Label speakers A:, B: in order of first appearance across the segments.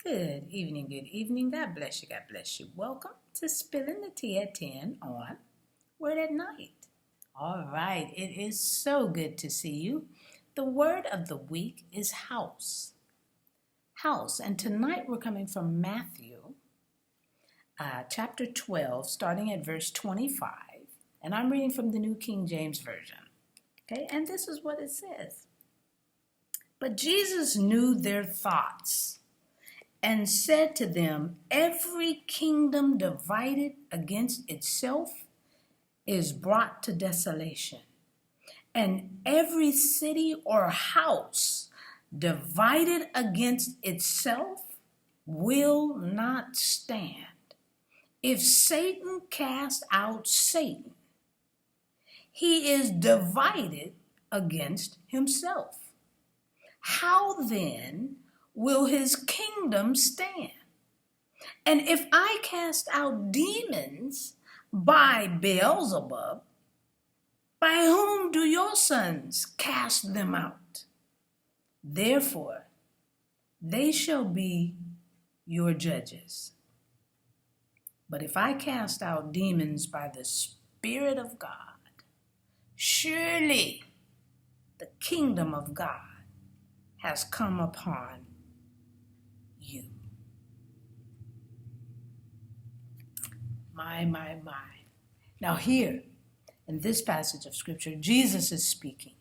A: Good evening. God bless you. Welcome to Spilling the Tea at 10 on Word at Night. All right, it is so good to see you. The word of the week is house. House, and tonight we're coming from Matthew chapter 12, starting at verse 25, and I'm reading from the New King James Version. Okay, and this is what it says. But Jesus knew their thoughts and said to them, every kingdom divided against itself is brought to desolation, and every city or house divided against itself will not stand. If Satan cast out Satan, he is divided against himself. How then will his kingdom stand? And if I cast out demons by Beelzebub, by whom do your sons cast them out? Therefore, they shall be your judges. But if I cast out demons by the Spirit of God, surely the kingdom of God has come upon you. My. Now here, in this passage of Scripture, Jesus is speaking.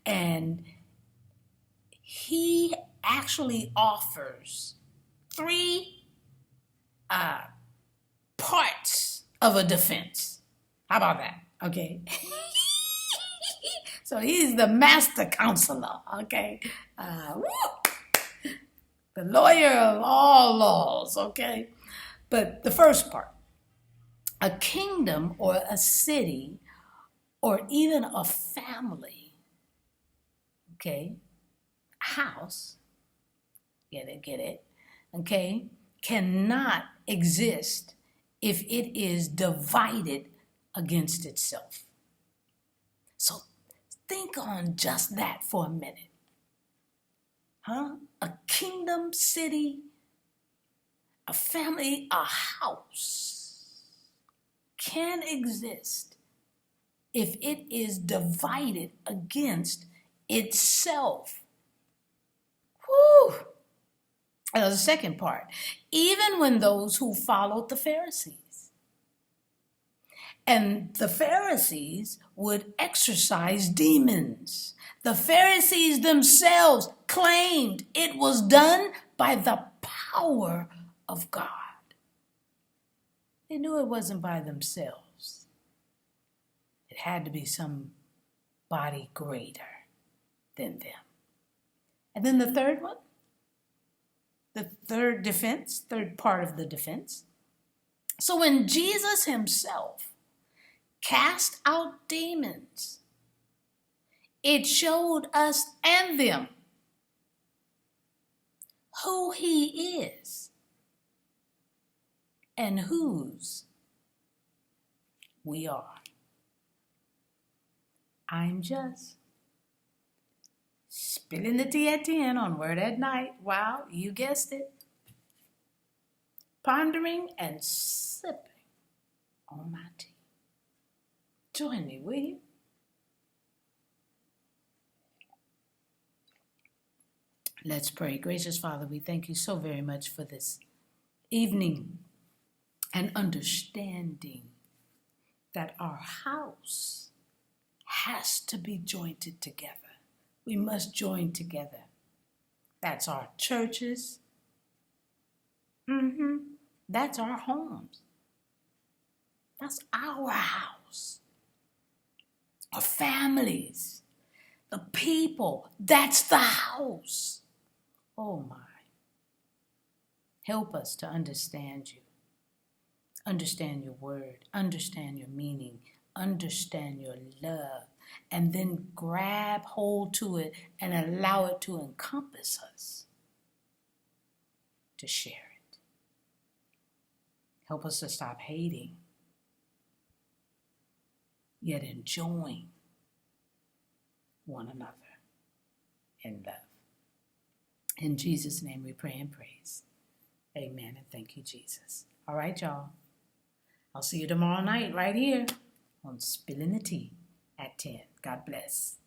A: And he actually offers three parts of a defense. How about that? Okay. So he's the master counselor. Okay. The lawyer of all laws. Okay. But the first part, a kingdom or a city or even a family, okay, house, get it, okay, cannot exist if it is divided against itself. So think on just that for a minute. A kingdom, city, a family, a house can exist if it is divided against itself. Whew. And the second part, even when those who followed the Pharisees, and the Pharisees would exorcise demons. The Pharisees themselves claimed it was done by the power of God. They knew it wasn't by themselves. It had to be somebody greater than them. And then the third one, the third part of the defense. So when Jesus himself cast out demons, it showed us and them who he is and whose we are. I'm just spilling the tea at 10 on Word at Night. Wow, you guessed it. Pondering and sipping on my tea. Join me, will you? Let's pray. Gracious Father, we thank you so very much for this evening and understanding that our house has to be jointed together. We must join together. That's our churches. That's our homes. That's our house. Our families. The people. That's the house. Oh my. Help us to understand you. Understand your word. Understand your meaning. Understand your love. And then grab hold to it and allow it to encompass us. To share it. Help us to stop hating. Yet enjoying one another in love. In Jesus' name we pray and praise. Amen, and thank you, Jesus. All right, y'all. I'll see you tomorrow night right here on Spilling the Tea at 10. God bless.